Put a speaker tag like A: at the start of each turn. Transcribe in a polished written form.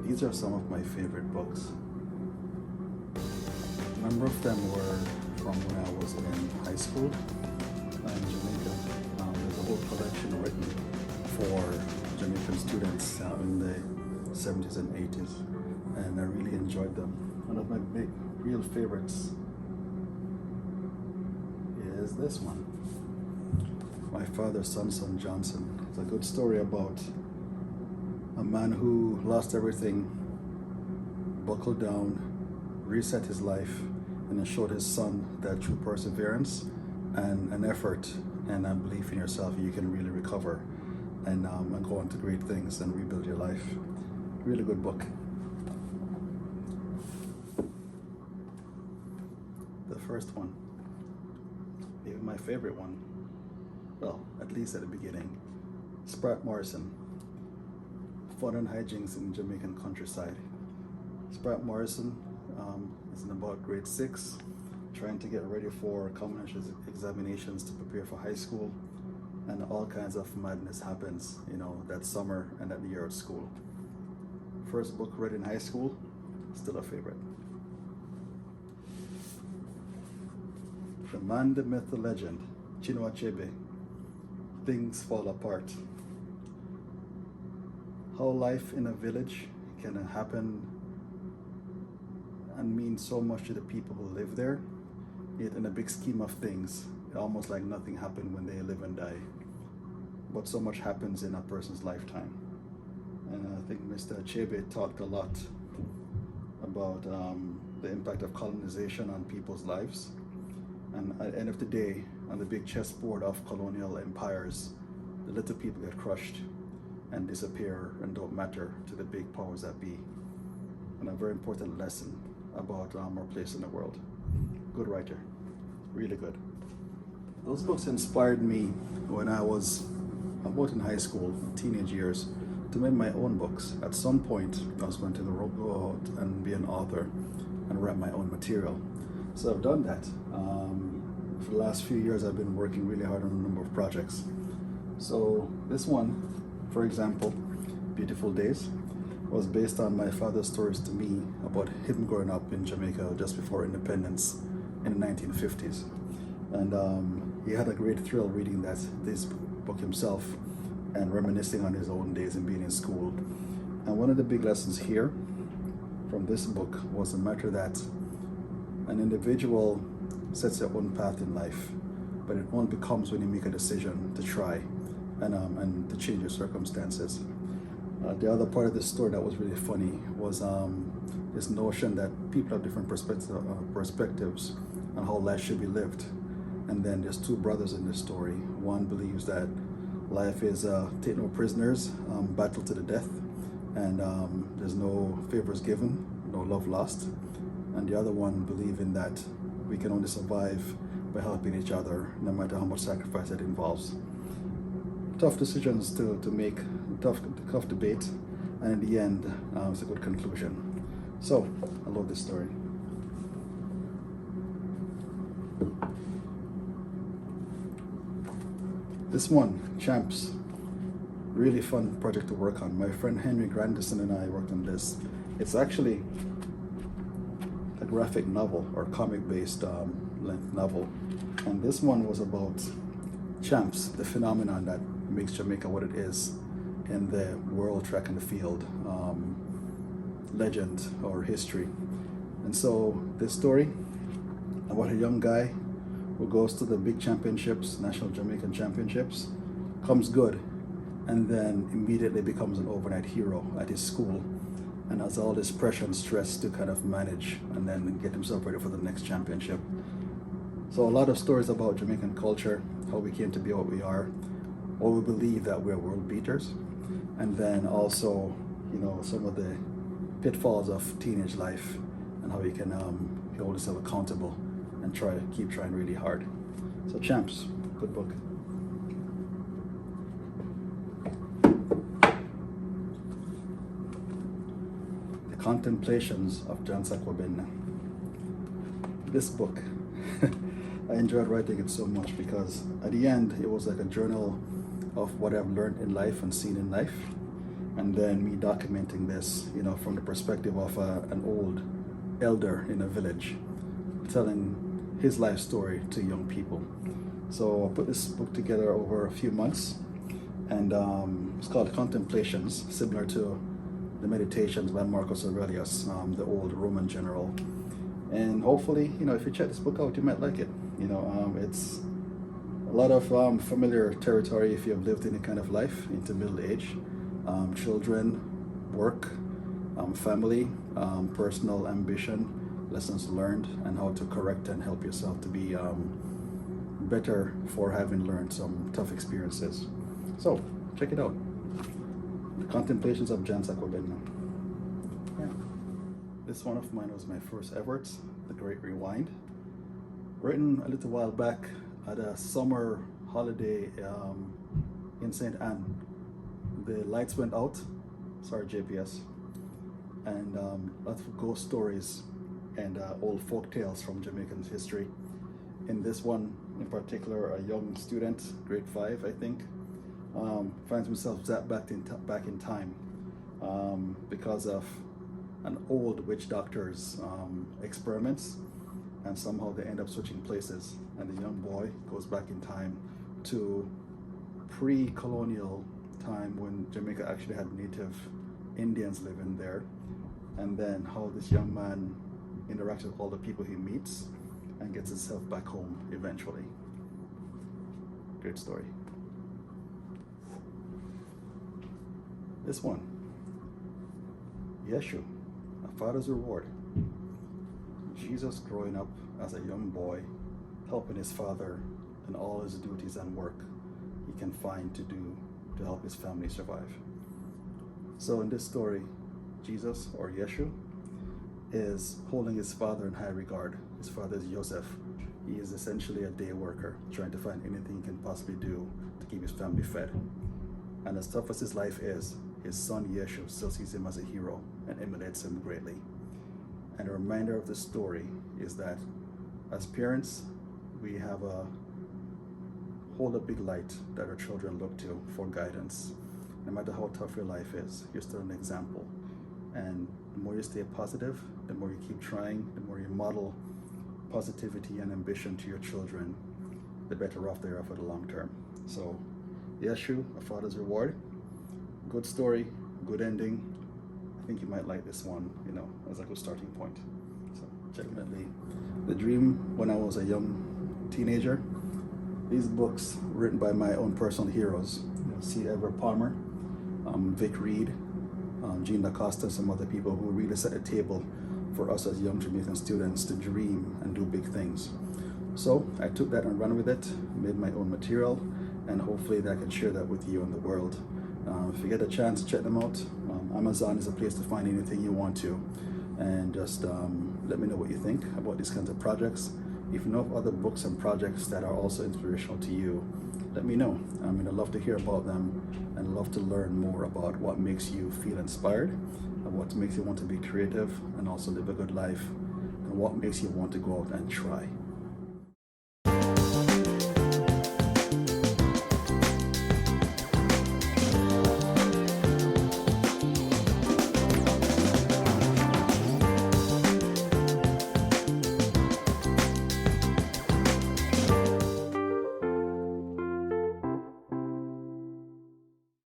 A: These are some of my favorite books. A number of them were from when I was in high school in Jamaica. There's a whole collection written for Jamaican students in the 70s and 80s, and I really enjoyed them. One of my real favorites is this one, My Father's Son Johnson. It's a good story about a man who lost everything, buckled down, reset his life, and then showed his son that through perseverance and an effort and a belief in yourself, you can really recover and go on to great things and rebuild your life. Really good book. The first one, maybe my favorite one, well, at least at the beginning, Sprat Morrison, Fun and Hijinks in Jamaican Countryside. Sprat Morrison is in about grade 6, trying to get ready for common entrance examinations to prepare for high school, and all kinds of madness happens, that summer and that year of school. First book read in high school, still a favorite. The Man, the Myth, the Legend, Chinua Achebe, Things Fall Apart. How life in a village can happen and mean so much to the people who live there, yet in a big scheme of things, it's almost like nothing happened when they live and die. But so much happens in a person's lifetime. And I think Mr. Achebe talked a lot about the impact of colonization on people's lives. And at the end of the day, on the big chessboard of colonial empires, the little people get crushed and disappear and don't matter to the big powers that be. And a very important lesson about our place in the world. Good writer, really good. Those books inspired me when I was about in high school, teenage years, to make my own books. At some point, I was going to go out and be an author and write my own material. So I've done that. For the last few years, I've been working really hard on a number of projects. So this one, for example, Beautiful Days, was based on my father's stories to me about him growing up in Jamaica just before independence in the 1950s. And he had a great thrill reading this book himself and reminiscing on his own days and being in school. And one of the big lessons here from this book was the matter that an individual sets their own path in life, but it only becomes when you make a decision to try and to change your circumstances. The other part of this story that was really funny was this notion that people have different perspectives on how life should be lived. And then there's two brothers in this story. One believes that life is take no prisoners, battle to the death, and there's no favors given, no love lost. And the other one believing that we can only survive by helping each other, no matter how much sacrifice it involves. Tough decisions to make, tough debate, and in the end, it's a good conclusion. So, I love this story. This one, Champs, really fun project to work on. My friend Henry Grandison and I worked on this. It's actually a graphic novel or comic-based length novel, and this one was about Champs, the phenomenon that makes Jamaica what it is in the world track and field legend or history. And so this story about a young guy who goes to the big championships, National Jamaican Championships, comes good, and then immediately becomes an overnight hero at his school, and has all this pressure and stress to kind of manage and then get himself ready for the next championship. So a lot of stories about Jamaican culture, how we came to be what we are, what we believe that we're world beaters, and then also, some of the pitfalls of teenage life and how you can hold yourself accountable and keep trying really hard. So Champs, good book. The Contemplations of John Sakwabena. This book, I enjoyed writing it so much because at the end it was like a journal of what I've learned in life and seen in life. and then me documenting this, from the perspective of an old elder in a village, telling his life story to young people. So I put this book together over a few months, and it's called Contemplations, similar to the Meditations by Marcus Aurelius, the old Roman general. And hopefully, if you check this book out, you might like it. It's a lot of familiar territory if you have lived any kind of life into middle age, children, work, family, personal ambition, lessons learned, and how to correct and help yourself to be better for having learned some tough experiences. So check it out. The Contemplations of Jan Sakwabena. Yeah. This one of mine was my first efforts, The Great Rewind. Written a little while back at a summer holiday in St. Anne. The lights went out, sorry JPS, and lots of ghost stories and old folk tales from Jamaican history. In this one in particular, a young student, grade 5 I think, finds himself zapped back in time because of an old witch doctor's experiments, and somehow they end up switching places, and the young boy goes back in time to pre-colonial time when Jamaica actually had native Indians living there, and then how this young man interacts with all the people he meets and gets himself back home eventually. Great story. This one, Yeshu, A Father's Reward. Jesus growing up as a young boy, helping his father in all his duties and work he can find to do to help his family survive. So in this story, Jesus, or Yeshu, is holding his father in high regard. His father is Joseph. He is essentially a day worker, trying to find anything he can possibly do to keep his family fed. And as tough as his life is, his son Yeshu still sees him as a hero and emulates him greatly. And a reminder of the story is that as parents, we have hold a big light that our children look to for guidance. No matter how tough your life is, you're still an example. And the more you stay positive, the more you keep trying, the more you model positivity and ambition to your children, the better off they are for the long term. So, Yeshu, A Father's Reward. Good story, good ending. I think you might like this one, as a good starting point. So, definitely. The Dream when I was a young teenager. These books written by my own personal heroes. See Everard Palmer, Vic Reed, Jean DaCosta, some other people who really set a table for us as young Jamaican students to dream and do big things. So I took that and ran with it, made my own material, and hopefully that I can share that with you and the world. If you get a chance, check them out. Amazon is a place to find anything you want to. And just let me know what you think about these kinds of projects. If you know of other books and projects that are also inspirational to you, let me know. I'd love to hear about them and love to learn more about what makes you feel inspired and what makes you want to be creative and also live a good life and what makes you want to go out and try.